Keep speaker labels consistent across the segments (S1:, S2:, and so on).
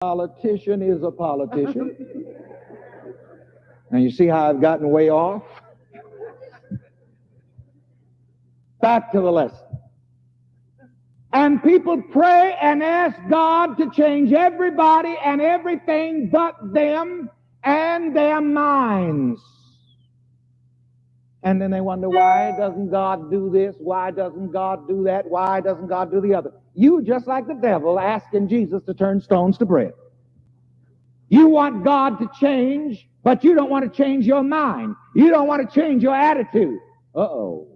S1: Politician is a politician. And you see how I've gotten way off? Back to the lesson. And people pray and ask God to change everybody and everything but them and their minds. And then they wonder, why doesn't God do this? Why doesn't God do that? Why doesn't God do the other? You, just like the devil, asking Jesus to turn stones to bread. You want God to change, but you don't want to change your mind. You don't want to change your attitude. Uh-oh.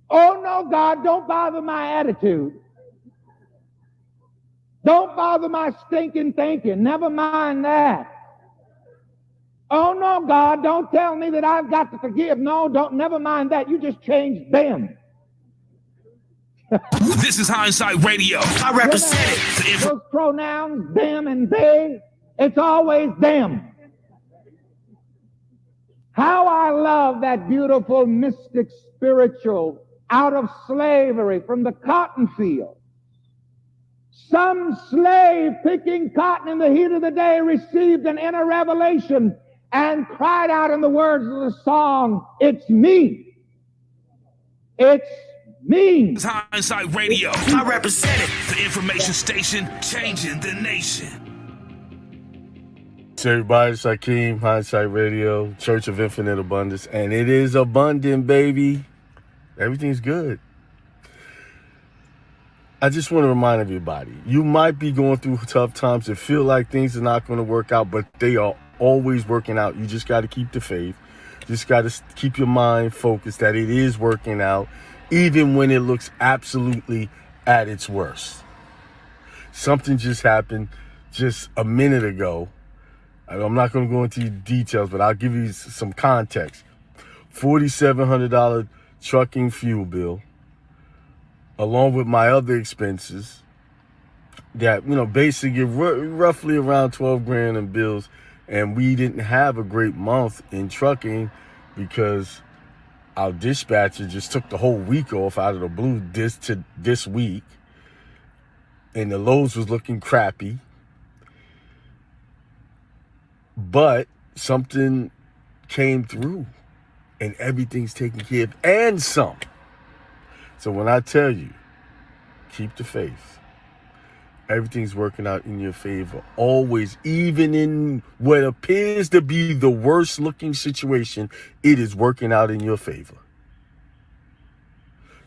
S1: Oh, no, God, don't bother my attitude. Don't bother my stinking thinking. Never mind that. Oh, no, God, don't tell me that I've got to forgive. No, never mind that. You just changed them.
S2: This is Hindsight Radio. I represent it.
S1: Those pronouns, them and they, it's always them. How I love that beautiful, mystic, spiritual, out of slavery from the cotton field. Some slave picking cotton in the heat of the day received an inner revelation and cried out in the words of the song, "It's me. It's me."
S2: It's Hindsight Radio. I represent it. The information station changing the nation.
S3: Hey everybody, it's Hakeem, Hindsight Radio, Church of Infinite Abundance, and it is abundant, baby. Everything's good. I just want to remind everybody, you might be going through tough times and feel like things are not going to work out, but they are always working out. You just got to keep the faith. You just got to keep your mind focused that it is working out, even when it looks absolutely at its worst. Something just happened just a minute ago. I'm not going to go into details, but I'll give you some context. $4,700 trucking fuel bill, along with my other expenses that, basically roughly around 12 grand in bills. And we didn't have a great month in trucking because our dispatcher just took the whole week off out of the blue this week. And the loads was looking crappy. But something came through and everything's taken care of and some. So when I tell you, keep the faith. Everything's working out in your favor. Always, even in what appears to be the worst looking situation, it is working out in your favor.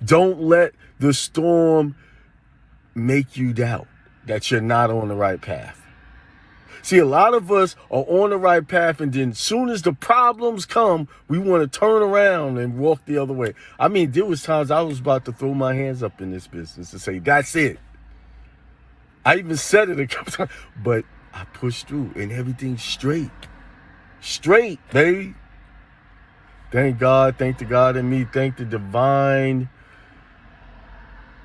S3: Don't let the storm make you doubt that you're not on the right path. See, a lot of us are on the right path, and then as soon as the problems come, we want to turn around and walk the other way. I mean, there was times I was about to throw my hands up in this business and say, that's it. I even said it a couple times, but I pushed through and everything's straight. Straight, baby. Thank God, thank the God in me, thank the divine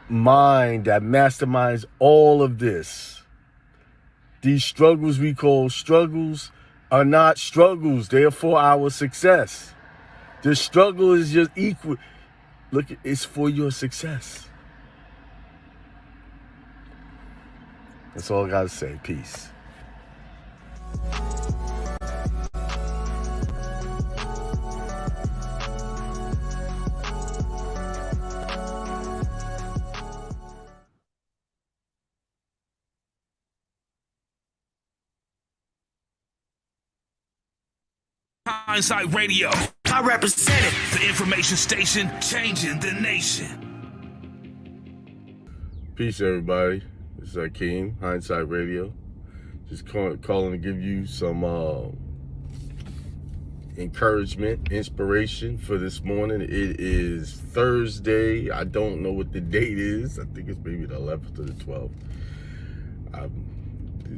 S3: mind that masterminds all of this. These struggles we call struggles are not struggles. They are for our success. The struggle is just equal. Look, it's for your success. That's all I got to say. Peace.
S2: Hindsight Radio. I represent it. The information station changing the nation.
S3: Peace, everybody. This is Hakeem, Hindsight Radio. Just calling to give you some encouragement, inspiration for this morning. It is Thursday. I don't know what the date is. I think it's maybe the 11th or the 12th.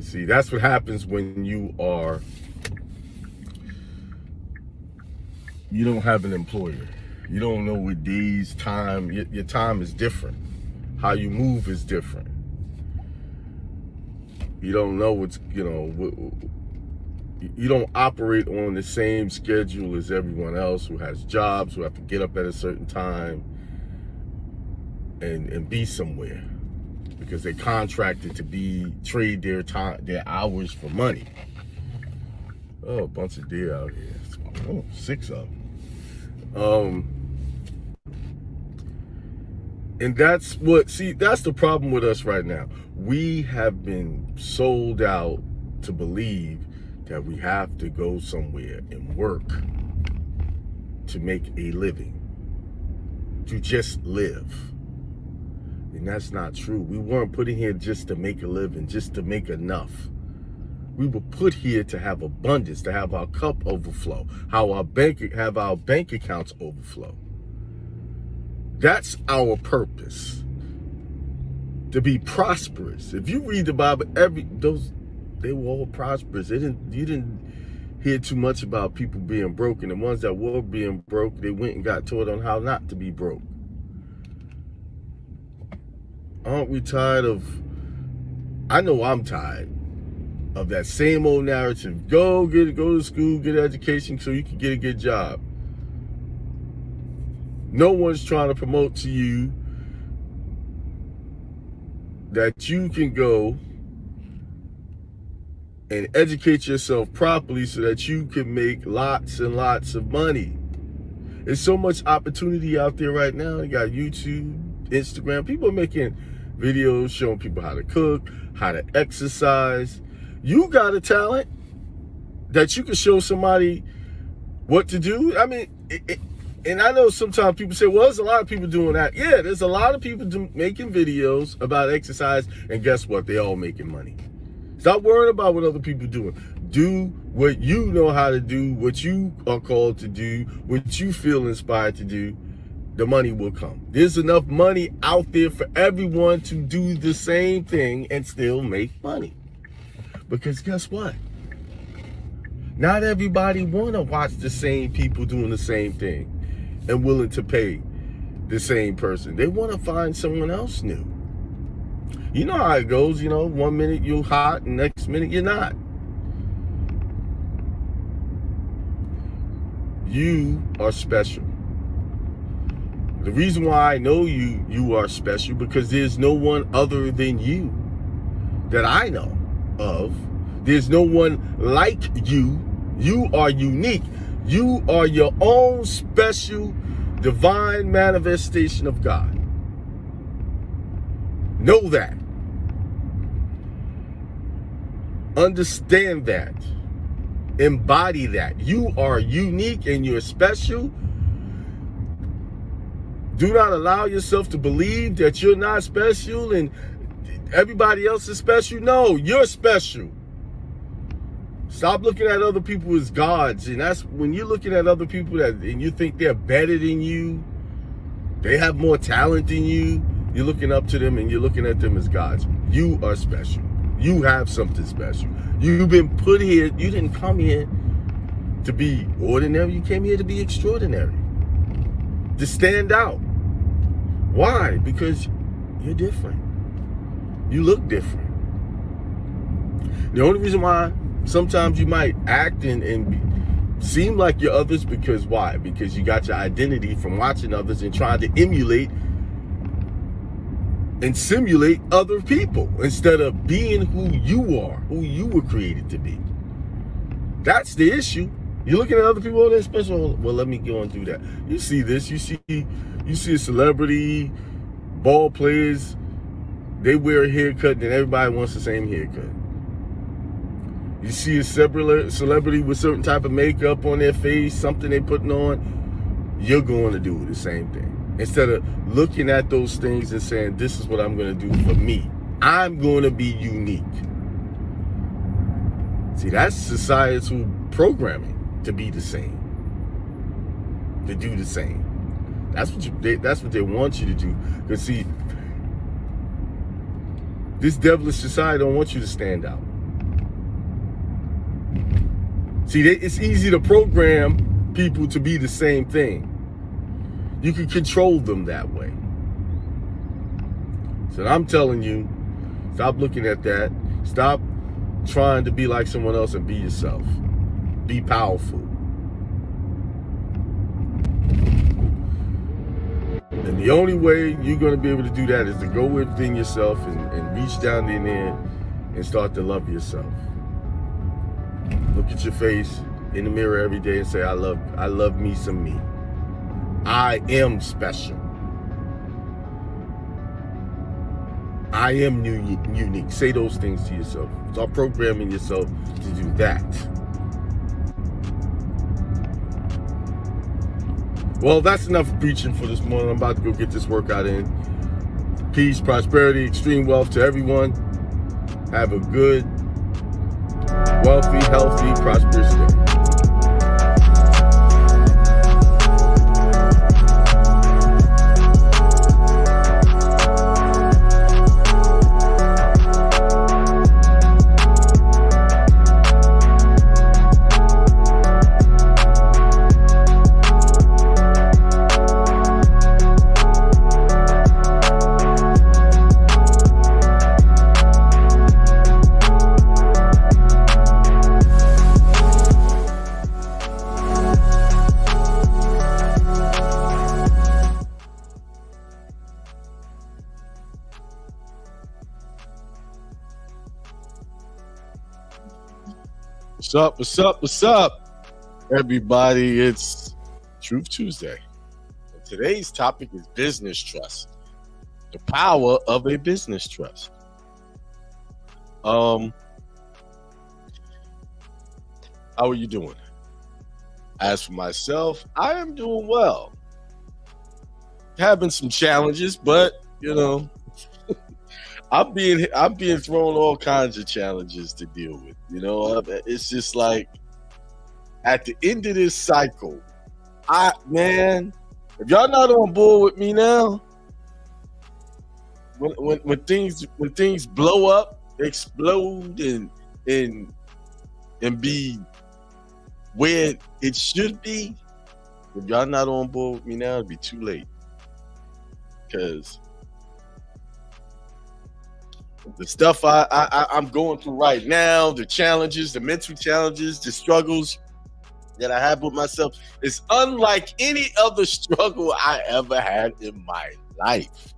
S3: See, that's what happens when you don't have an employer. You don't know what days, time, your time is different. How you move is different. You don't know you don't operate on the same schedule as everyone else who has jobs, who have to get up at a certain time and be somewhere. because they contracted to trade their time, their hours for money. Oh, a bunch of deer out here. Oh, 6 of them. And that's the problem with us right now. We have been sold out to believe that we have to go somewhere and work to make a living, to just live. And that's not true. We weren't put in here just to make a living, just to make enough. We were put here to have abundance, to have our cup overflow, have our bank accounts overflow. That's our purpose. To be prosperous. If you read the Bible, they were all prosperous. You didn't hear too much about people being broke, and the ones that were being broke, they went and got taught on how not to be broke. Aren't we tired of, I know I'm tired of that same old narrative. Go to school, get an education so you can get a good job. No one's trying to promote to you that you can go and educate yourself properly so that you can make lots and lots of money. There's so much opportunity out there right now. You got YouTube, Instagram. People are making videos showing people how to cook, how to exercise. You got a talent that you can show somebody what to do. I mean, and I know sometimes people say, well, there's a lot of people doing that. Yeah, there's a lot of people making videos about exercise, and guess what? They're all making money. Stop worrying about what other people are doing. Do what you know how to do, what you are called to do, what you feel inspired to do. The money will come. There's enough money out there for everyone to do the same thing and still make money. Because guess what? Not everybody want to watch the same people doing the same thing and willing to pay the same person. They want to find someone else new. You know how it goes, 1 minute you're hot and next minute you're not. You are special. The reason why I know you are special, because there's no one other than you that I know of. There's no one like you. You are unique. You are your own special divine manifestation of God. Know that. Understand that. Embody that. You are unique and you're special. Do not allow yourself to believe that you're not special and everybody else is special. No, you're special. Stop looking at other people as gods. And that's when you're looking at other people and you think they're better than you, they have more talent than you, you're looking up to them and you're looking at them as gods. You are special. You have something special. You've been put here. You didn't come here to be ordinary. You came here to be extraordinary. To stand out. Why? Because you're different. You look different. The only reason why sometimes you might act and seem like you're others, because why? Because you got your identity from watching others and trying to emulate and simulate other people instead of being who you are, who you were created to be. That's the issue. You're looking at other people, oh, they're special. Well, let me go and do that. You see this. You see a celebrity, ball players, they wear a haircut and everybody wants the same haircut. You see a celebrity with certain type of makeup on their face, something they're putting on, you're going to do the same thing. Instead of looking at those things and saying, this is what I'm going to do for me. I'm going to be unique. See, that's societal programming, to be the same, to do the same. That's what they want you to do. Because see, this devilish society don't want you to stand out. See, it's easy to program people to be the same thing. You can control them that way. So I'm telling you, stop looking at that. Stop trying to be like someone else and be yourself. Be powerful. And the only way you're going to be able to do that is to go within yourself and reach down in there and start to love yourself. Look at your face in the mirror every day and say, I love me some me. I am special. I am unique. Say those things to yourself. Start programming yourself to do that. Well, that's enough preaching for this morning. I'm about to go get this workout in. Peace, prosperity, extreme wealth to everyone. Have a good, wealthy, healthy, prosperous day. What's up, everybody? It's Truth Tuesday. And today's topic is business trust. The power of a business trust. How are you doing? As for myself, I am doing well. Having some challenges, but I'm being thrown all kinds of challenges to deal with. It's just like at the end of this cycle, if y'all not on board with me now, when things blow up, explode, and be where it should be, if y'all not on board with me now, it'll be too late. Because the stuff I'm going through right now, the challenges, the mental challenges, the struggles that I have with myself is unlike any other struggle I ever had in my life.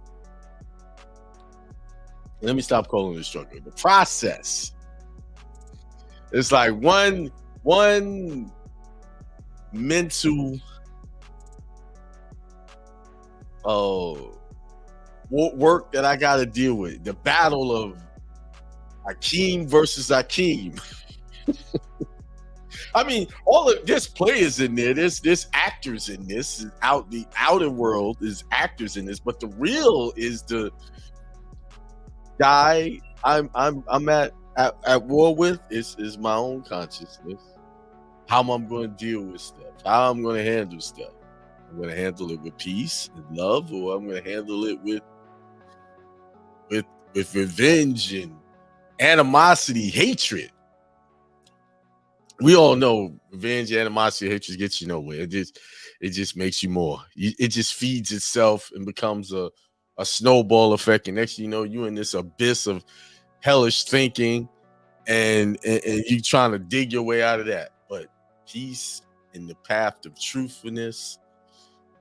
S3: Let me stop calling it a struggle. The process. It's like one mental work that I got to deal with. The battle of Akeem versus Akeem. I mean, there's players in there. There's actors in this. The outer world is actors in this, but the real is the guy I'm at war with is my own consciousness. How I'm going to deal with stuff. How I'm going to handle stuff. I'm going to handle it with peace and love, or I'm going to handle it with revenge and animosity, hatred. We all know revenge, animosity, hatred gets you nowhere. It just makes you more. It just feeds itself and becomes a snowball effect. And next thing you know, you're in this abyss of hellish thinking, and you trying to dig your way out of that. But peace in the path of truthfulness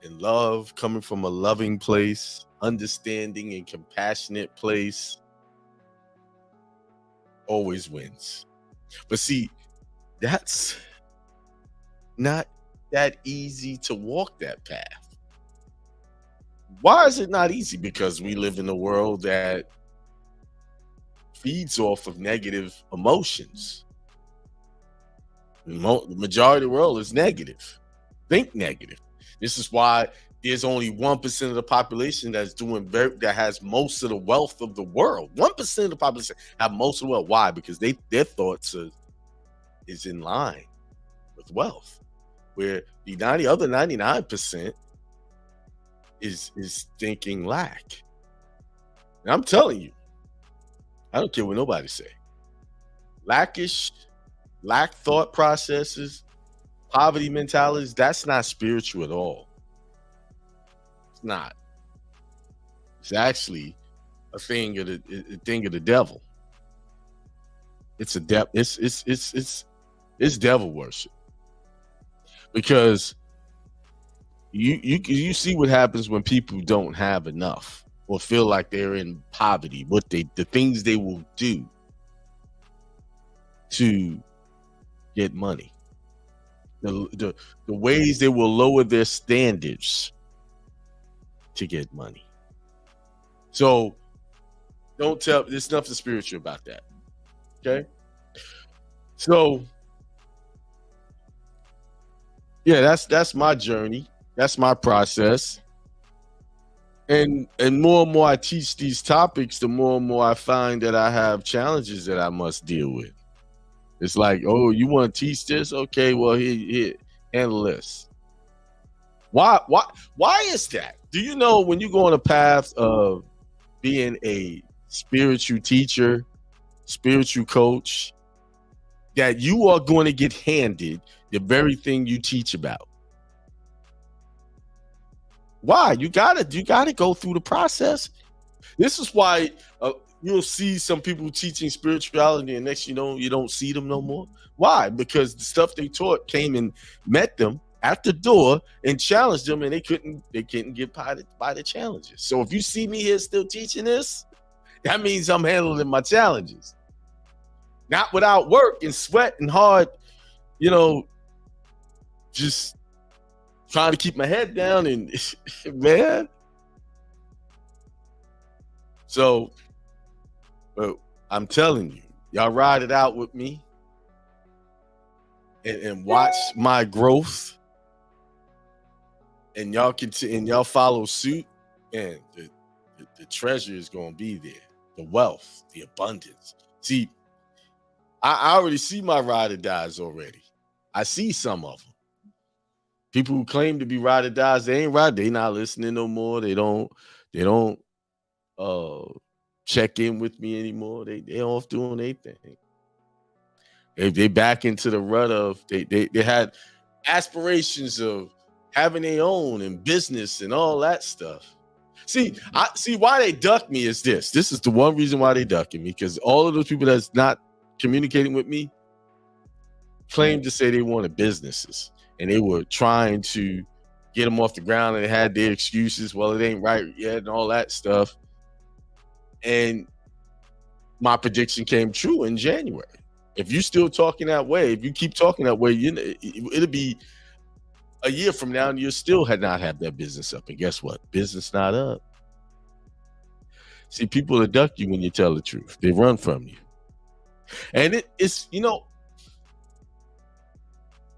S3: and love, coming from a loving place, understanding and compassionate place, always wins. But see, that's not that easy to walk that path. Why is it not easy? Because we live in a world that feeds off of negative emotions. The majority of the world is negative. Think negative. This is why there's only 1% of the population that has most of the wealth of the world. 1% of the population have most of the wealth. Why? Because their thoughts is in line with wealth, where the other 99% is thinking lack. And I'm telling you, I don't care what nobody say. Lack thought processes, poverty mentalities, that's not spiritual at all. It's not. It's actually a thing of the devil. It's devil worship. Because
S4: You see what happens when people don't have enough or feel like they're in poverty, the things they will do to get money, the ways they will lower their standards to get money. So don't tell, there's nothing spiritual about that. Okay. So yeah, that's my journey. That's my process. And more and more I teach these topics, the more and more I find that I have challenges that I must deal with. It's like, oh, you want to teach this? Okay, well, here, handle this. Why is that? Do you know when you go on a path of being a spiritual teacher, spiritual coach, that you are going to get handed the very thing you teach about? Why? You gotta go through the process. This is why you'll see some people teaching spirituality, and next you know you don't see them no more. Why? Because the stuff they taught came and met them at the door and challenged them, and they couldn't get by the challenges. So if you see me here still teaching this, that means I'm handling my challenges. Not without work and sweat and hard, just trying to keep my head down and man. So I'm telling you, y'all ride it out with me and watch my growth, and y'all follow suit, and the treasure is gonna be there, the wealth, the abundance. See, I already see my ride or dies already. I see some of them. People who claim to be ride or dies, they ain't right. They not listening no more. They don't check in with me anymore. They off doing their thing. They back into the rut of they had aspirations of having their own and business and all that stuff. See why they duck me is this. This is the one reason why they ducking me, because all of those people that's not communicating with me claim to say they wanted businesses. And they were trying to get them off the ground, and they had their excuses. Well, it ain't right yet and all that stuff. And my prediction came true in January. If you still talking that way, if you keep talking that way, it'll be a year from now and you still not have that business up. And guess what? Business not up. See, people will duck you when you tell the truth. They run from you. And it's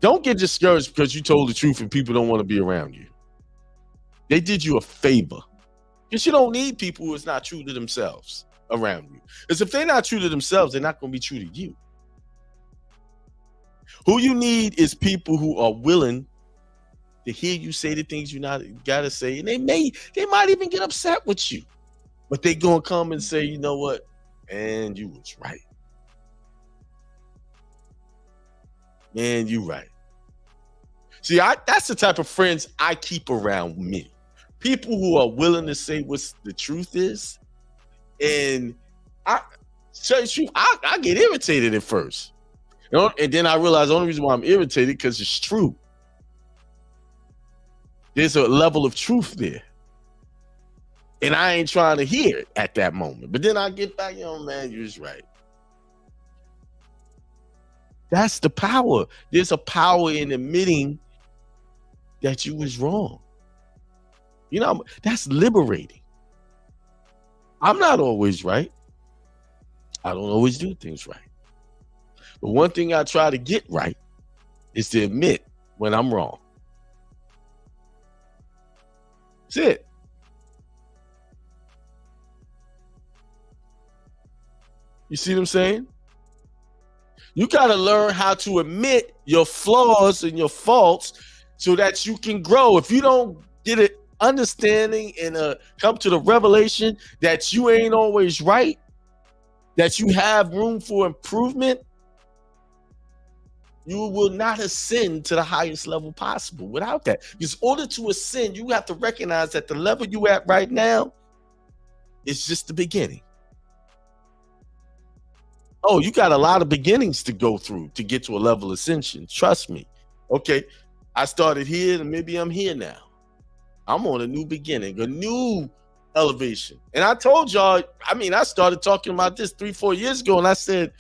S4: don't get discouraged because you told the truth and people don't want to be around you. They did you a favor, because you don't need people who is not true to themselves around you. Because if they're not true to themselves, they're not going to be true to you. Who you need is people who are willing to hear you say the things you gotta say, and they might even get upset with you, but they gonna come and say, you know what, man, you was right. Man, you right. See, that's the type of friends I keep around me. People who are willing to say what the truth is. And I get irritated at first. And then I realize the only reason why I'm irritated because it's true. There's a level of truth there. And I ain't trying to hear it at that moment. But then I get back, man, you're just right. That's the power. There's a power in admitting that you was wrong. That's liberating. I'm not always right. I don't always do things right. But one thing I try to get right is to admit when I'm wrong. That's it. You see what I'm saying? You got to learn how to admit your flaws and your faults so that you can grow. If you don't get an understanding and come to the revelation that you ain't always right, that you have room for improvement, you will not ascend to the highest level possible without that. Because in order to ascend, you have to recognize that the level you at right now is just the beginning. Oh, you got a lot of beginnings to go through to get to a level of ascension. Trust me. Okay, I started here and maybe I'm here now. I'm on a new beginning, a new elevation. And I told y'all, I started talking about this 3-4 years ago, and I said,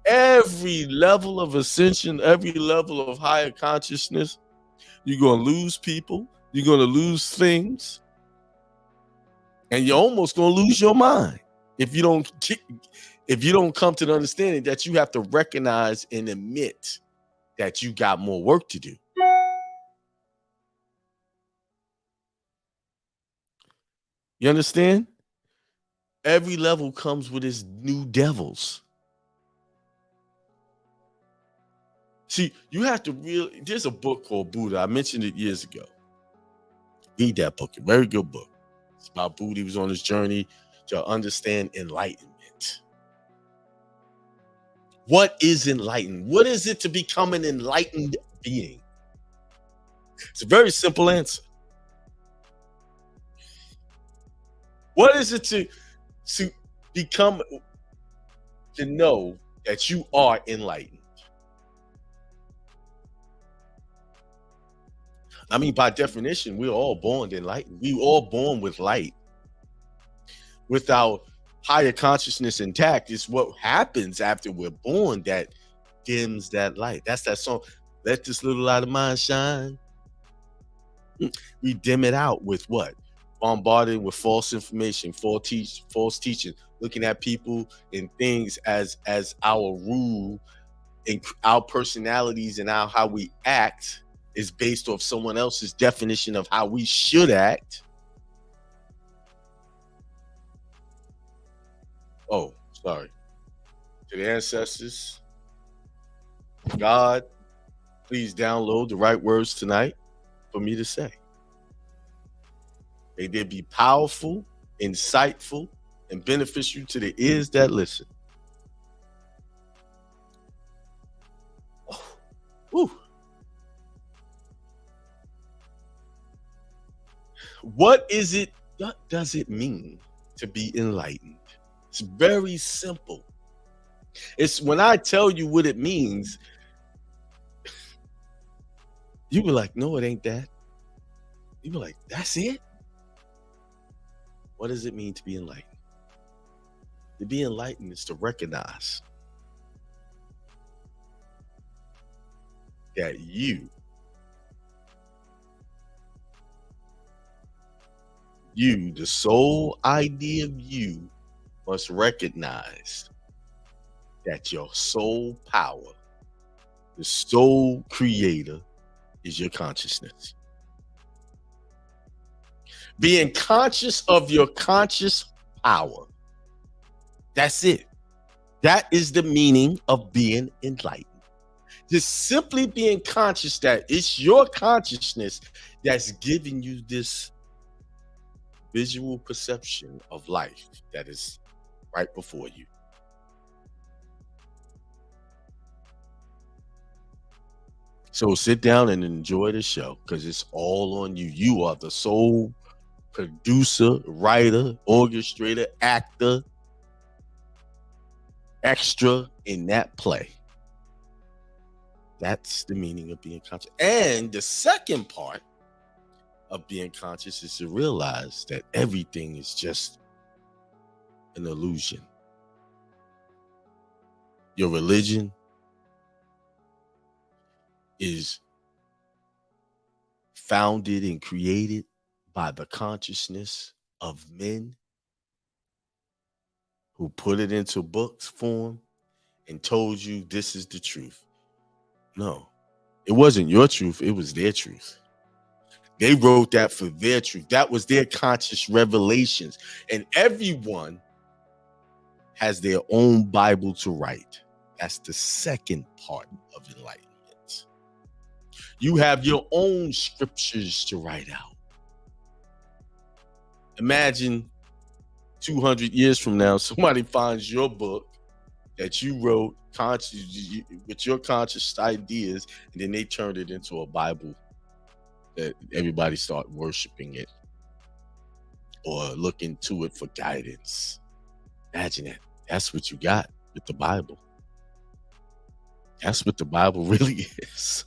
S4: every level of ascension, every level of higher consciousness, you're going to lose people, you're going to lose things, and you're almost going to lose your mind if you don't come to the understanding that you have to recognize and admit that you got more work to do. You understand? Every level comes with its new devils. See, you have to really, there's a book called Buddha. I mentioned it years ago. Read that book. A very good book. It's about Buddha. He was on his journey to understand enlightenment. What is enlightened? What is it to become an enlightened being? It's a very simple answer. What is it to become, to know that you are enlightened? By definition, we're all born enlightened. We're all born with light. With our higher consciousness intact, it's what happens after we're born that dims that light. That's that song, Let This Little Light of Mine Shine. We dim it out with what? Bombarded with false information, false teaching, looking at people and things as our rule, and our personalities and how we act is based off someone else's definition of how we should act. Oh, sorry. To the ancestors, God, please download the right words tonight for me to say. May they be powerful, insightful, and beneficial to the ears that listen. Oh, woo. What does it mean to be enlightened? It's very simple. It's when I tell you what it means, you be like, no, it ain't that. You be like, that's it? What does it mean to be enlightened? To be enlightened is to recognize that you, the sole idea of you, must recognize that your sole power, the sole creator, is your consciousness. Being conscious of your conscious power. That's it. That is the meaning of being enlightened. Just simply being conscious that it's your consciousness that's giving you this visual perception of life that is right before you. So sit down and enjoy the show because it's all on you. You are the sole producer, writer, orchestrator, actor, extra in that play. That's the meaning of being conscious. And the second part of being conscious is to realize that everything is just an illusion. Your religion is founded and created by the consciousness of men who put it into books form and told you this is the truth. No, it wasn't your truth. It was their truth. They wrote that for their truth. That was their conscious revelations. And everyone has their own Bible to write. That's the second part of enlightenment. You have your own scriptures to write out. Imagine 200 years from now, somebody finds your book that you wrote with your conscious ideas, and then they turned it into a Bible that everybody start worshiping it or looking to it for guidance. Imagine that. That's what you got with the Bible. That's what the Bible really is.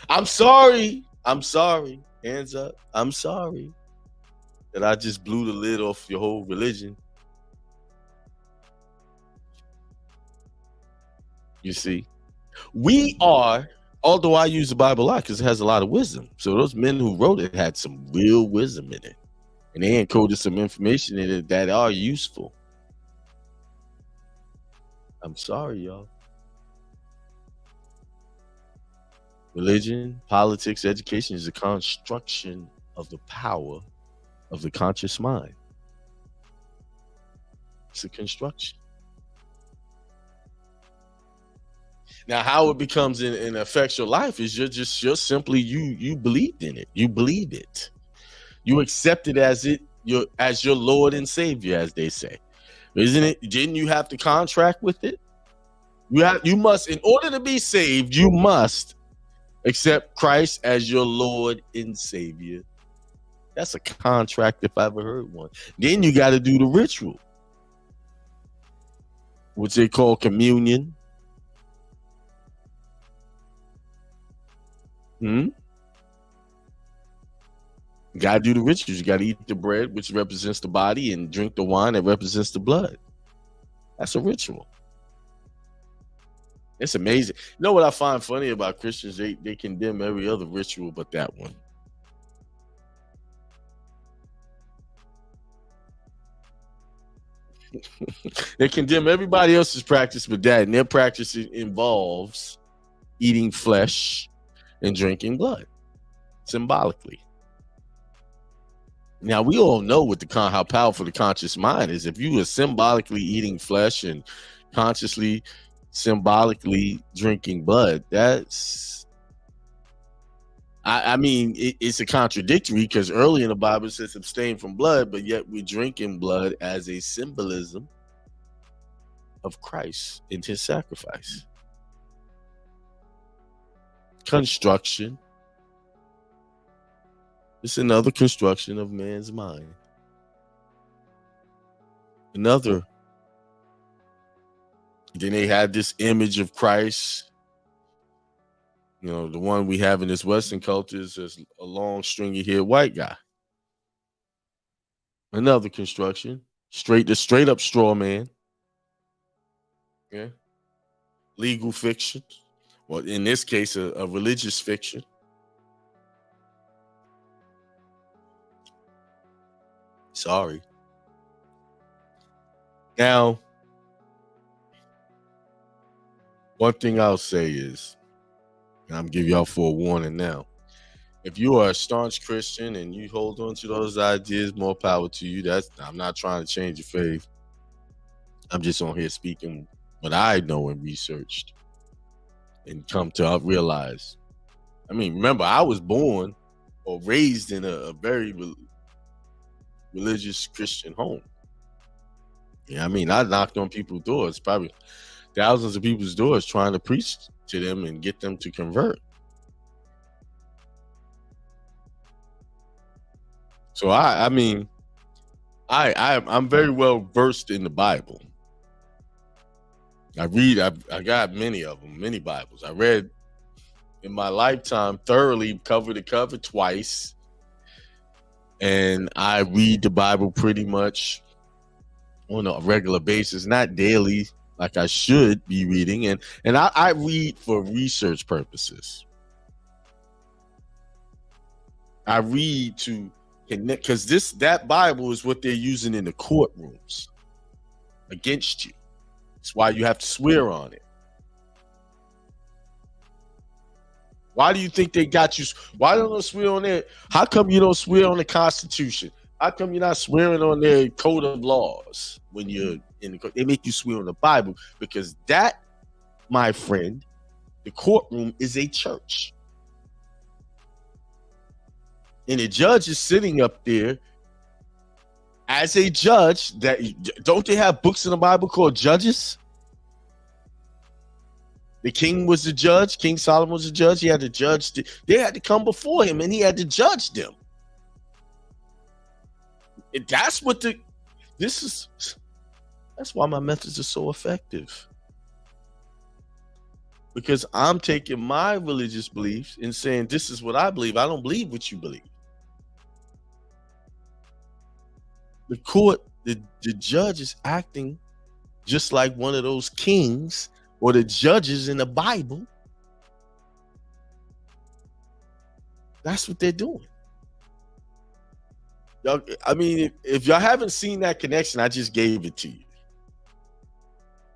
S4: I'm sorry. Hands up. I'm sorry that I just blew the lid off your whole religion. You see, we are, although I use the Bible a lot because it has a lot of wisdom. So those men who wrote it had some real wisdom in it. And they encoded some information in it that are useful. I'm sorry, y'all. Religion, politics, education is a construction of the power of the conscious mind. It's a construction. Now, how it becomes and affects your life is you're simply you believed in it. You believe it. You accept it as your Lord and Savior, as they say. Isn't it? Didn't you have to contract with it? You must, in order to be saved, you must accept Christ as your Lord and Savior. That's a contract if I ever heard one. Then you got to do the ritual, which they call communion. You got to do the rituals. You got to eat the bread, which represents the body, and drink the wine that represents the blood. That's a ritual. It's amazing. You know what I find funny about Christians? They condemn every other ritual but that one. They condemn everybody else's practice but that, and their practice involves eating flesh and drinking blood, symbolically. Now, we all know what how powerful the conscious mind is. If you are symbolically eating flesh and consciously, symbolically drinking blood, that's, I mean, it's a contradictory, because early in the Bible it says abstain from blood, but yet we're drinking blood as a symbolism of Christ and his sacrifice. Construction. It's another construction of man's mind. Another. Then they had this image of Christ. You know, the one we have in this Western culture is a long, stringy-haired white guy. Another construction. Straight up straw man. Yeah. Legal fiction. Well, in this case, a religious fiction. Sorry. Now, one thing I'll say is, and I'm giving y'all forewarning now, if you are a staunch Christian and you hold on to those ideas, more power to you. I'm not trying to change your faith. I'm just on here speaking what I know and researched and come to realize. I mean, remember, I was born or raised in a very religious Christian home. Yeah, I mean, I knocked on people's doors, probably thousands of people's doors, trying to preach to them and get them to convert. So I mean, I'm very well versed in the Bible. I got many of them, many Bibles. I read in my lifetime thoroughly, cover to cover, twice. And I read the Bible pretty much on a regular basis, not daily like I should be reading. And I read for research purposes. I read to connect, because that Bible is what they're using in the courtrooms against you. That's why you have to swear on it. Why do you think they got you? Why don't they swear on it? How come you don't swear on the Constitution? How come you're not swearing on their code of laws when you're in the court? They make you swear on the Bible, because that, my friend, the courtroom is a church. And the judge is sitting up there as a judge. Don't they have books in the Bible called Judges? The king was the judge. King Solomon was the judge. He had to judge. They had to come before him, and he had to judge them. That's why my methods are so effective. because I'm taking my religious beliefs and saying this is what I believe. I don't believe what you believe. The court, the judge is acting just like one of those kings or the judges in the Bible. That's what they're doing. Y'all, I mean, if y'all haven't seen that connection, I just gave it to you.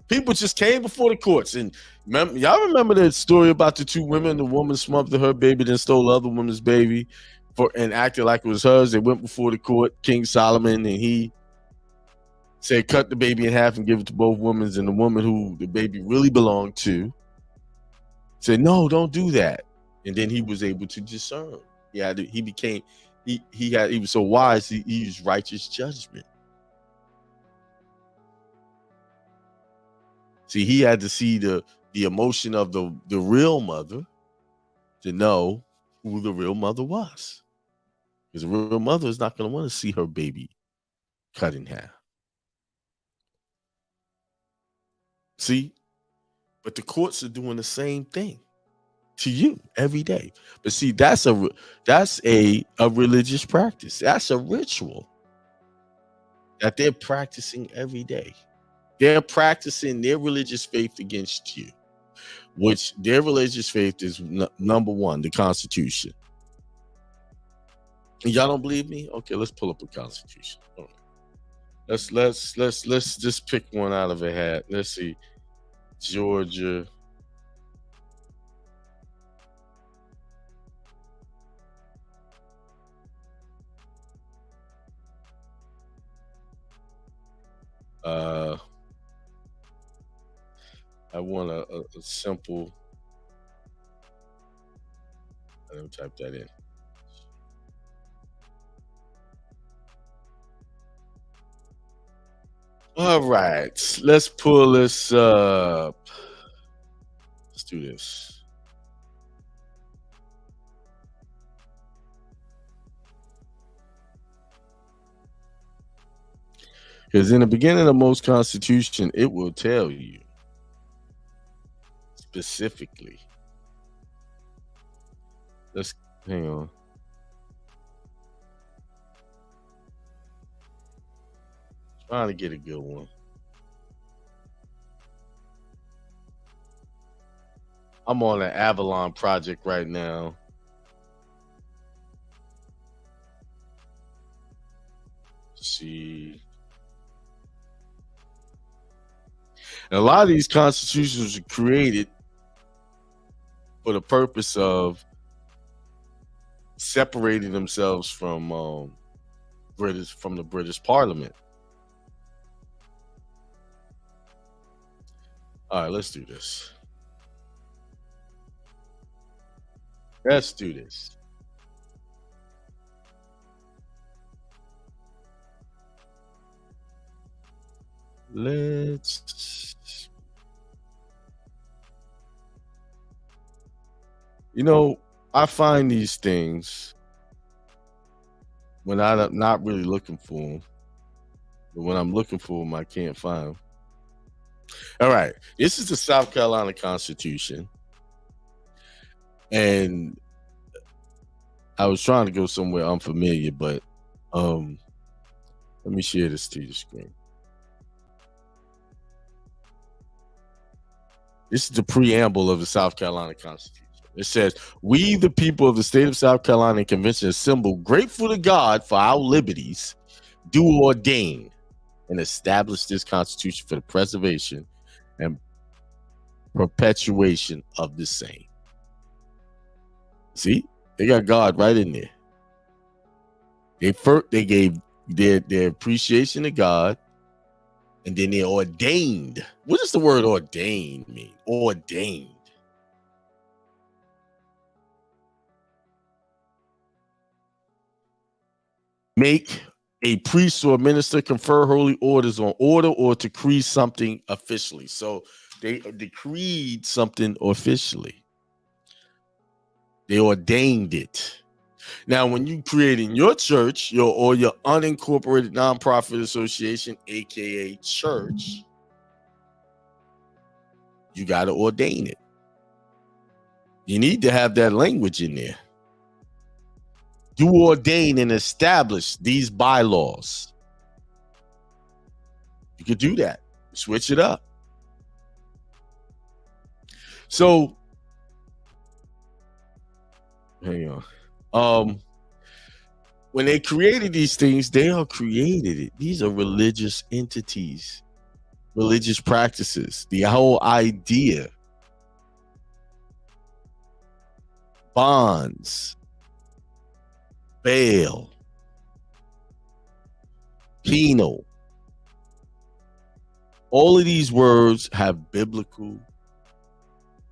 S4: People just came before the courts, and y'all remember that story about the two women? The woman smothered her baby, then stole the other woman's baby, and acted like it was hers. They went before the court, King Solomon, and he said, "Cut the baby in half and give it to both women." And the woman who the baby really belonged to said, "No, don't do that." And then he was able to discern. He was so wise. He used righteous judgment. See, he had to see the emotion of the real mother to know who the real mother was. Because the real mother is not going to want to see her baby cut in half. See? But the courts are doing the same thing to you every day. But see, that's a religious practice. That's a ritual that they're practicing every day. They're practicing their religious faith against you, which their religious faith is number one, the Constitution. Y'all don't believe me? Okay, let's pull up a Constitution. All right. Let's just pick one out of a hat. Let's see. Georgia. I want a simple. Let me type that in. All right, let's pull this up. Let's do this. Because in the beginning of most Constitution, it will tell you specifically. Let's hang on. Trying to get a good one. I'm on an Avalon project right now. Let's see. And a lot of these constitutions were created for the purpose of separating themselves from the British Parliament. All right, let's do this. Let's do this. I find these things when I'm not really looking for them. But when I'm looking for them, I can't find them. All right. This is the South Carolina Constitution. And I was trying to go somewhere unfamiliar, but let me share this to your screen. This is the preamble of the South Carolina Constitution. It says, "We, the people of the state of South Carolina and Convention assemble, grateful to God for our liberties, do ordain and establish this Constitution for the preservation and perpetuation of the same." See, they got God right in there. They gave their appreciation to God, and then they ordained. What does the word ordained mean? Ordained. Make a priest or minister confer holy orders on order or decree something officially. So they decreed something officially. They ordained it. Now, when you create in your church, your unincorporated nonprofit association, aka church, you got to ordain it. You need to have that language in there. Do ordain and establish these bylaws. You could do that. Switch it up. So, hang on. When they created these things, they all created it. These are religious entities, religious practices. The whole idea, bonds, bail, penal. All of these words have biblical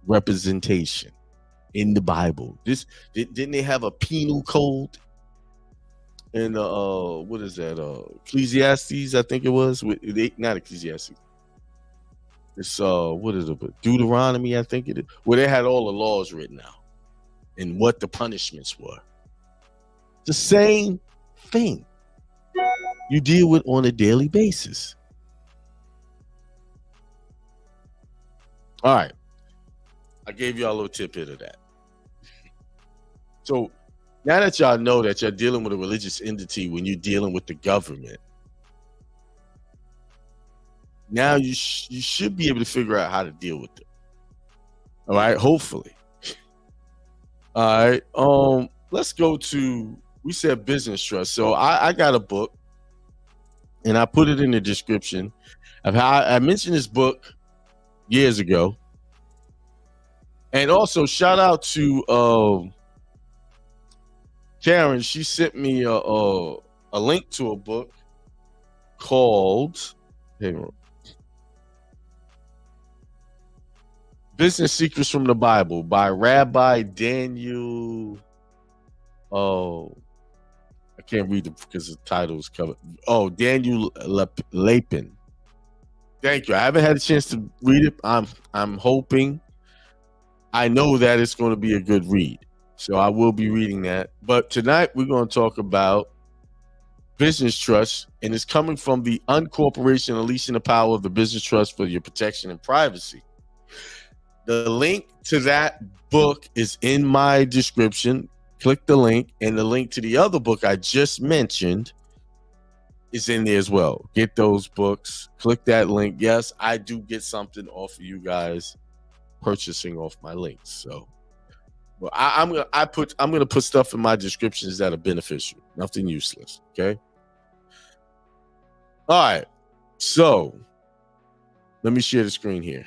S4: representation in the Bible. Didn't they have a penal code in what is that? Ecclesiastes, I think it was. Not Ecclesiastes. It's what is it? Deuteronomy, I think it is. Where they had all the laws written out and what the punishments were. The same thing you deal with on a daily basis. All right. I gave y'all a little tidbit of that. So now that y'all know that you're dealing with a religious entity when you're dealing with the government, now you should be able to figure out how to deal with it. All right, hopefully. All right. Let's go to, we said business trust. So I got a book and I put it in the description of how I mentioned this book years ago. And also shout out to Karen. She sent me a link to a book called Business Secrets from the Bible by Rabbi Daniel. I can't read it because the title is covered. Daniel Lapin. Thank you. I haven't had a chance to read it. I'm hoping. I know that it's going to be a good read. So I will be reading that. But tonight we're going to talk about business trust, and it's coming from the Uncorporation Unleashing the Power of the Business Trust for Your Protection and Privacy. The link to that book is in my description. Click the link, and the link to the other book I just mentioned is in there as well. Get those books. Click that link. Yes, I do get something off of you guys purchasing off my links. So, well, I'm gonna put stuff in my descriptions that are beneficial, nothing useless. Okay. All right. So, let me share the screen here.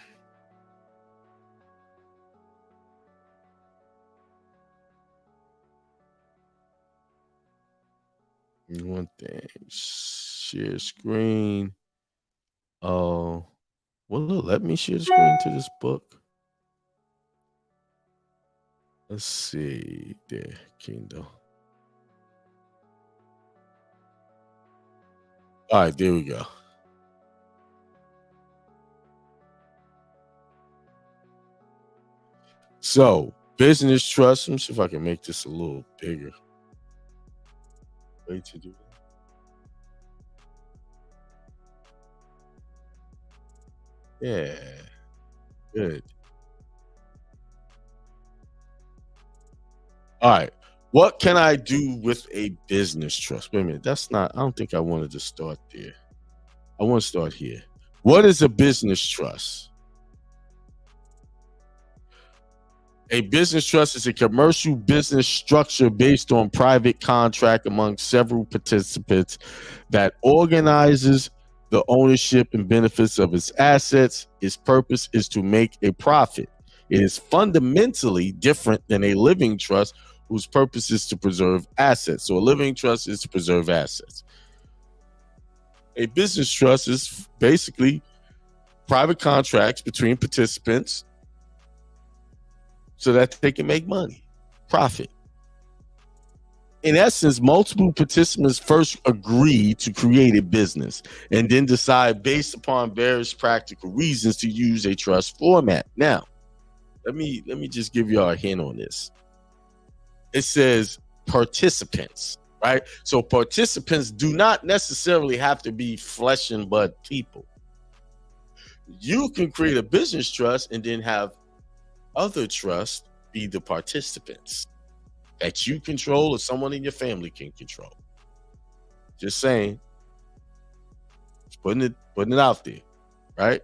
S4: One thing, share screen. Well, look, let me share the screen to this book. Let's see there, Kindle. All right, there we go. So, business trust. Let me see if I can make this a little bigger. Way to do that. Yeah, good. All right. What can I do with a business trust? Wait a minute. I don't think I wanted to start there. I want to start here. What is a business trust? A business trust is a commercial business structure based on private contract among several participants that organizes the ownership and benefits of its assets. Its purpose is to make a profit. It is fundamentally different than a living trust whose purpose is to preserve assets. So a living trust is to preserve assets. A business trust is basically private contracts between participants so that they can make money, profit. In essence, multiple participants first agree to create a business and then decide based upon various practical reasons to use a trust format. Now, let me just give you a hint on this. It says participants, right? So participants do not necessarily have to be flesh and blood people. You can create a business trust and then have other trusts be the participants that you control or someone in your family can control. Just saying. Just putting it out there, right?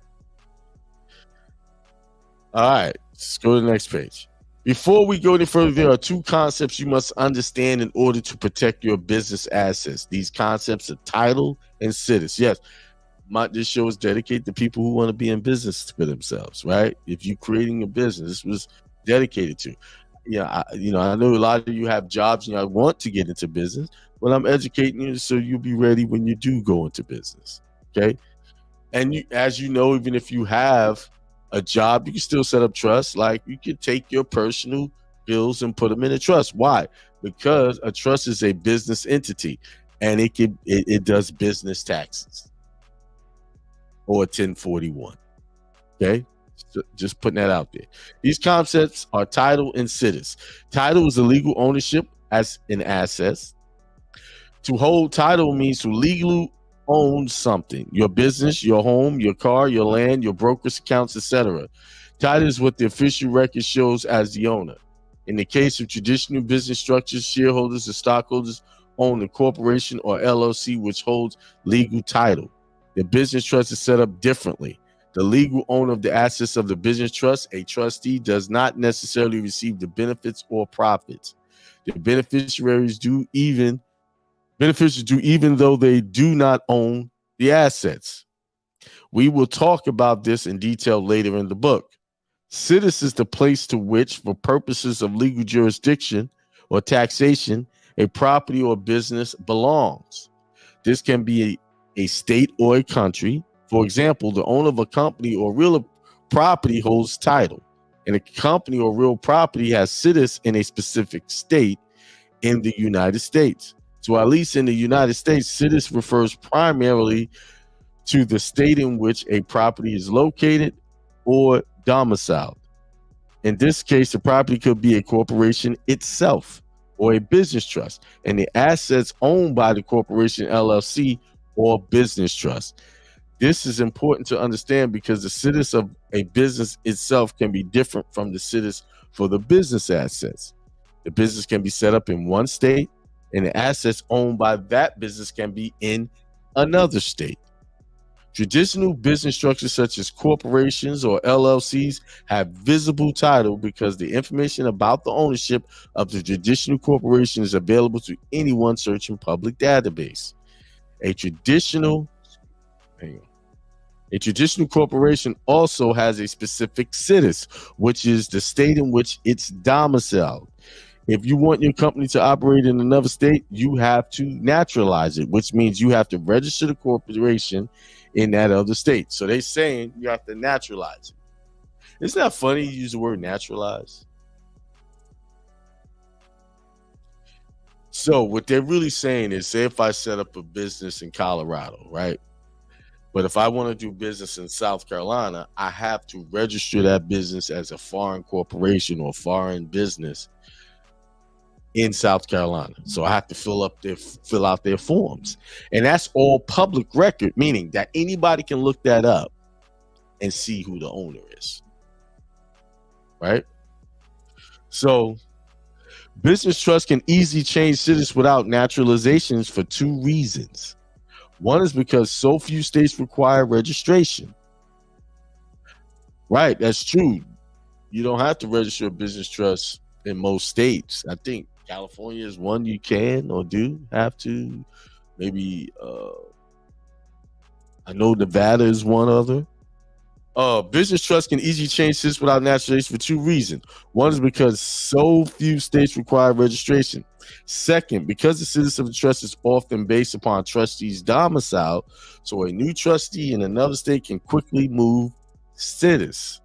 S4: All right, let's go to the next page. Before we go any further, there are two concepts you must understand in order to protect your business assets. These concepts are title and situs. Yes, this show is dedicated to people who want to be in business for themselves, right? If you're creating a business, this was dedicated to. I know a lot of you have jobs and you want to get into business, but I'm educating you so you'll be ready when you do go into business, okay? And as you know, even if you have a job, you can still set up trust. Like you can take your personal bills and put them in a trust. Why? Because a trust is a business entity, and it does business taxes or 1041. Okay, so just putting that out there. These concepts are title and situs. Title is a legal ownership as an asset. To hold title means to legally own something: your business, your home, your car, your land, your broker's accounts, etc. Title is what the official record shows as the owner. In the case of traditional business structures, shareholders or stockholders own the corporation or LLC, which holds legal title. The business trust is set up differently. The legal owner of the assets of the business trust, a trustee, does not necessarily receive the benefits or profits. The beneficiaries do even though they do not own the assets. We will talk about this in detail later in the book. Situs is the place to which, for purposes of legal jurisdiction or taxation, a property or business belongs. This can be a state or a country. For example, the owner of a company or real property holds title, and a company or real property has situs in a specific state in the United States. So at least in the United States, situs refers primarily to the state in which a property is located or domiciled. In this case, the property could be a corporation itself or a business trust, and the assets owned by the corporation, LLC, or business trust. This is important to understand because the situs of a business itself can be different from the situs for the business assets. The business can be set up in one state, and the assets owned by that business can be in another state. Traditional business structures such as corporations or LLCs have visible title because the information about the ownership of the traditional corporation is available to anyone searching public database. A traditional corporation also has a specific situs, which is the state in which it's domiciled. If you want your company to operate in another state, you have to naturalize it, which means you have to register the corporation in that other state. So they're saying you have to naturalize it. Isn't that funny you use the word naturalize? So what they're really saying is, say if I set up a business in Colorado, right? But if I want to do business in South Carolina, I have to register that business as a foreign corporation or foreign business in South Carolina. So I have to fill out their forms. And that's all public record, meaning that anybody can look that up and see who the owner is. Right? So business trust can easily change status without naturalizations for two reasons. One is because so few states require registration. Right, that's true. You don't have to register a business trust in most states. I think California is one you can or do have to. Maybe I know Nevada is one other. Business trust can easily change this without naturalization for two reasons. One is because so few states require registration. Second, because the status of the trust is often based upon trustees' domicile, so a new trustee in another state can quickly move status.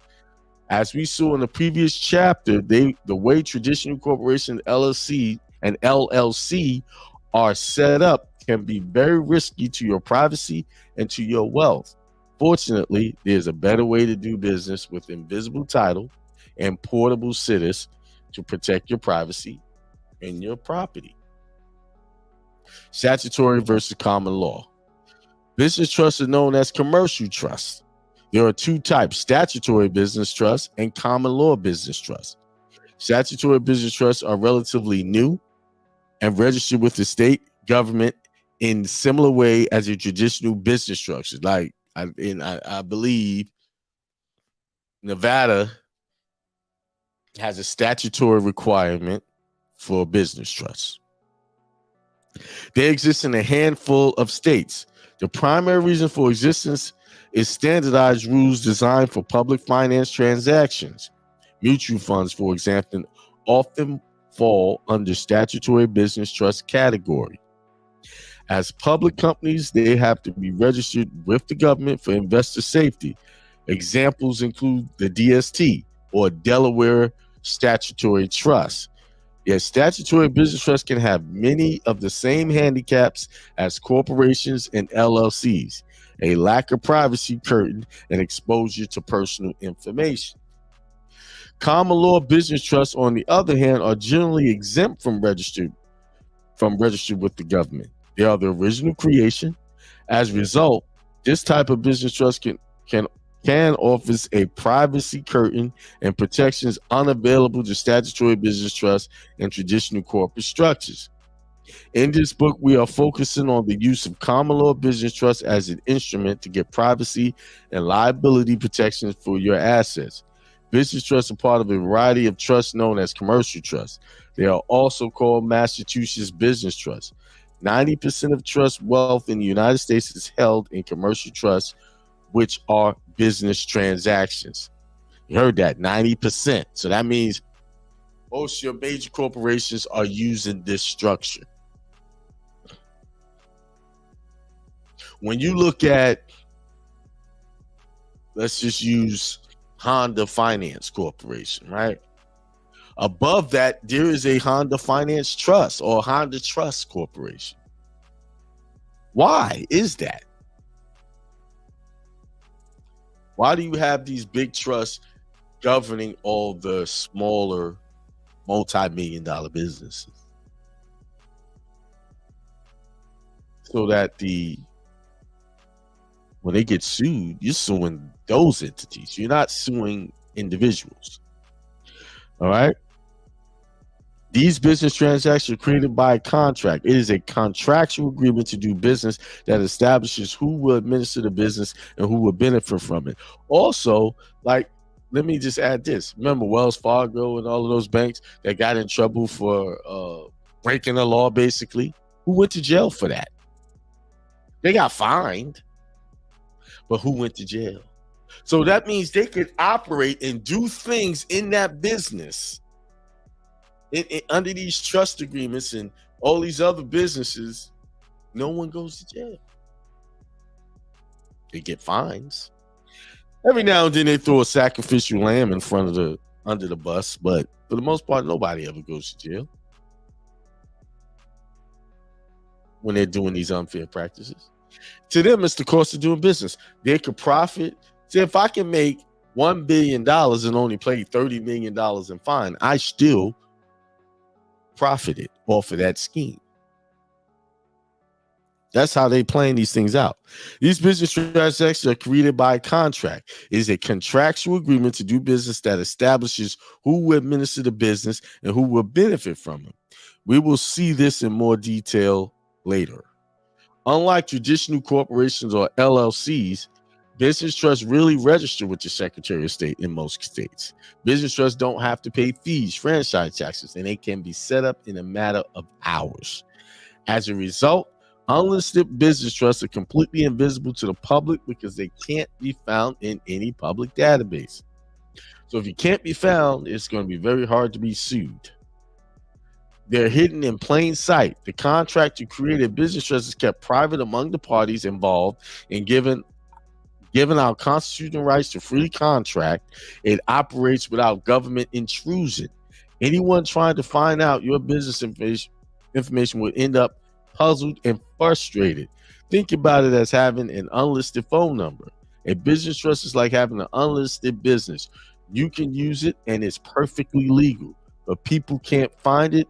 S4: As we saw in the previous chapter, the way traditional corporation LLC and LLC are set up can be very risky to your privacy and to your wealth. Fortunately, there's a better way to do business with invisible title and portable situs to protect your privacy and your property. Statutory versus common law. Business trusts are known as commercial trusts. There are two types: statutory business trust and common law business trust. Statutory business trusts are relatively new and registered with the state government in similar way as a traditional business structure. Like I believe Nevada has a statutory requirement for business trusts. They exist in a handful of states. The primary reason for existence is standardized rules designed for public finance transactions. Mutual funds, for example, often fall under statutory business trust category. As public companies, they have to be registered with the government for investor safety. Examples include the DST, or Delaware Statutory Trust. Yet statutory business trusts can have many of the same handicaps as corporations and LLCs: a lack of privacy curtain and exposure to personal information. Common law business trusts, on the other hand, are generally exempt from registered with the government. They are the original creation. As a result, this type of business trust can offer a privacy curtain and protections unavailable to statutory business trusts and traditional corporate structures. In this book, we are focusing on the use of common law business trusts as an instrument to get privacy and liability protections for your assets. Business trusts are part of a variety of trusts known as commercial trusts. They are also called Massachusetts business trusts. 90% of trust wealth in the United States is held in commercial trusts, which are business transactions. You heard that, 90%. So that means most of your major corporations are using this structure. When you look at, let's just use Honda Finance Corporation, right? Above that, there is a Honda Finance Trust or Honda Trust Corporation. Why is that? Why do you have these big trusts governing all the smaller multi-million-dollar businesses? So that when they get sued, you're suing those entities. You're not suing individuals. All right? These business transactions are created by a contract. It is a contractual agreement to do business that establishes who will administer the business and who will benefit from it. Also, like, let me just add this. Remember Wells Fargo and all of those banks that got in trouble for breaking the law, basically? Who went to jail for that? They got fined, but who went to jail? So that means they could operate and do things in that business under these trust agreements and all these other businesses. No one goes to jail. They get fines. Every now and then they throw a sacrificial lamb in front of under the bus, but for the most part, nobody ever goes to jail when they're doing these unfair practices. To them, it's the cost of doing business. They could profit. See, if I can make $1 billion and only pay $30 million in fine, I still profited off of that scheme. That's how they plan these things out. These business transactions are created by a contract. It is a contractual agreement to do business that establishes who will administer the business and who will benefit from it. We will see this in more detail later. Unlike traditional corporations or LLCs, business trusts really register with the Secretary of State in most states. Business trusts don't have to pay fees, franchise taxes, and they can be set up in a matter of hours. As a result, unlisted business trusts are completely invisible to the public because they can't be found in any public database. So if you can't be found, it's going to be very hard to be sued. They're hidden in plain sight. The contract to create a business trust is kept private among the parties involved, and given our constitutional rights to free contract, it operates without government intrusion. Anyone trying to find out your business information will end up puzzled and frustrated. Think about it as having an unlisted phone number. A business trust is like having an unlisted business. You can use it and it's perfectly legal, but people can't find it.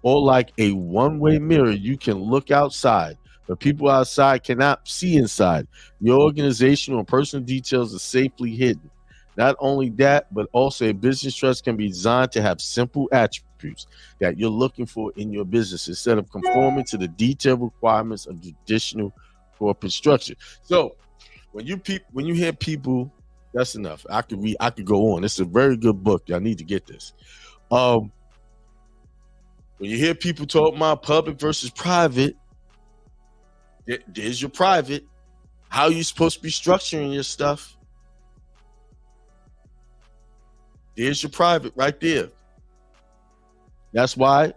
S4: Or like a one-way mirror, you can look outside, but people outside cannot see inside. Your organizational and personal details are safely hidden. Not only that, but also a business trust can be designed to have simple attributes that you're looking for in your business instead of conforming to the detailed requirements of traditional corporate structure. So when you hear people, that's enough. I could go on. It's a very good book. Y'all need to get this. When you hear people talk about public versus private, there's your private. How are you supposed to be structuring your stuff? There's your private right there. That's why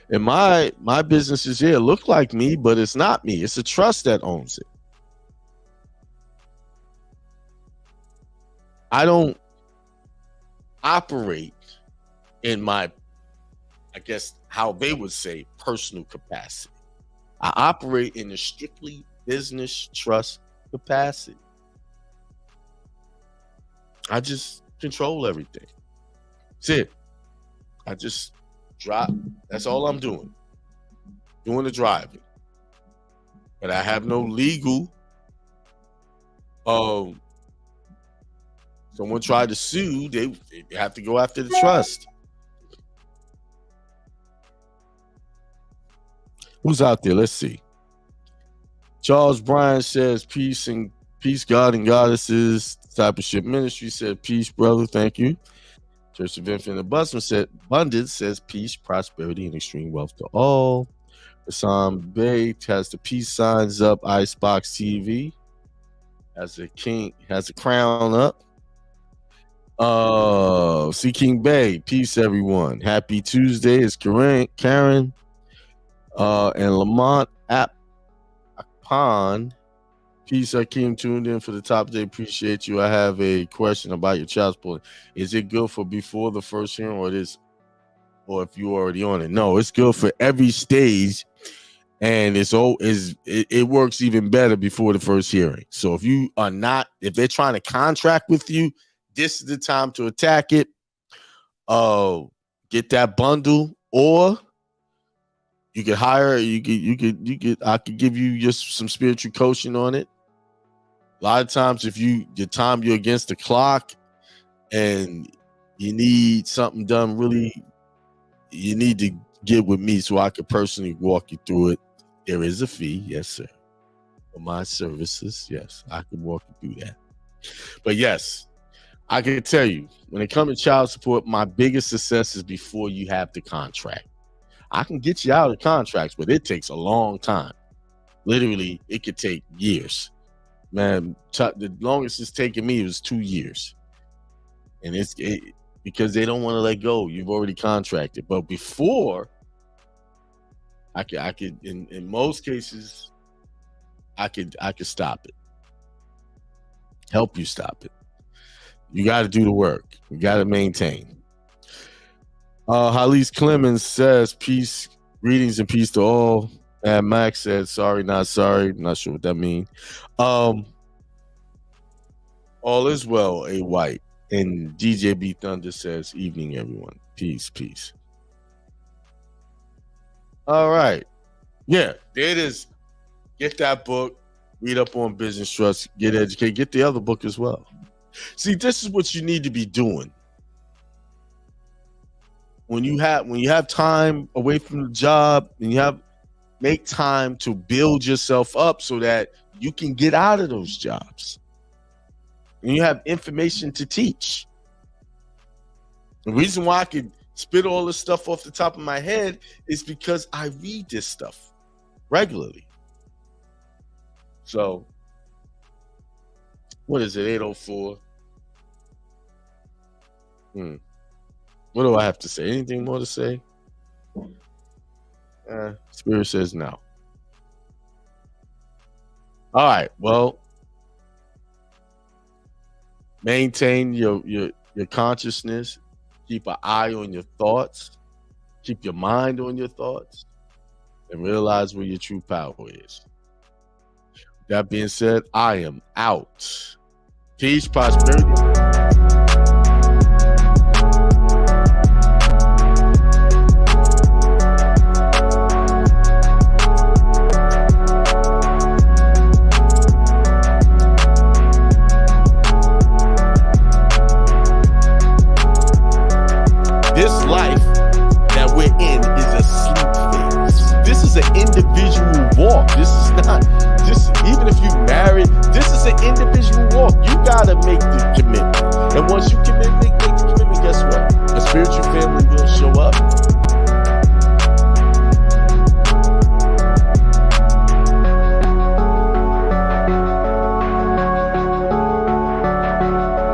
S4: in my businesses here look like me, but it's not me. It's a trust that owns it. I don't operate in my, I guess, how they would say, personal capacity. I operate in a strictly business trust capacity. I just control everything. That's it. I just drive. That's all I'm doing. Doing the driving. But I have no legal. Someone tried to sue, they have to go after the trust. Who's out there? Let's see. Charles Bryan says, peace, God and goddesses. Discipleship Ministry said, peace, brother. Thank you. Church of Infinite Abundance says, peace, prosperity, and extreme wealth to all. Hassan Bey has the peace signs up. Icebox TV has a king, has a crown up. See King Bay, peace, everyone. Happy Tuesday. It's Karen. And Lamont Apon. Peace, Akeem, tuned in for the top day. Appreciate you. I have a question about your child support. Is it good for before the first hearing, or if you're already on it? No, it's good for every stage, and it works even better before the first hearing. So if they're trying to contract with you, this is the time to attack it. Get that bundle, or you could hire. I could give you just some spiritual coaching on it. A lot of times, if you're against the clock and you need something done, really, you need to get with me so I could personally walk you through it. There is a fee, yes, sir, for my services. Yes, I can walk you through that. But yes, I can tell you, when it comes to child support, my biggest success is before you have the contract. I can get you out of contracts, but it takes a long time. Literally, it could take years. Man, the longest it's taken me was 2 years. And it's because they don't want to let go. You've already contracted. But before, I could in most cases, I could stop it. Help you stop it. You got to do the work. You got to maintain. Halise Clemens says, peace, greetings and peace to all. And Max said, sorry, not sorry. Not sure what that means. All is well, A White. And DJ B Thunder says, evening, everyone. Peace, peace. All right. Yeah, there it is. Get that book. Read up on business trust. Get educated. Get the other book as well. See, this is what you need to be doing. When you have time away from the job, and make time to build yourself up so that you can get out of those jobs. And you have information to teach. The reason why I could spit all this stuff off the top of my head is because I read this stuff regularly. So, what is it, 8:04? What do I have to say? Anything more to say? Spirit says no. All right. Well, maintain your consciousness. Keep an eye on your thoughts. Keep your mind on your thoughts, and realize where your true power is. That being said, I am out. Peace, prosperity. gotta make the commitment. And once you make the commitment, guess what? A spiritual family will show up.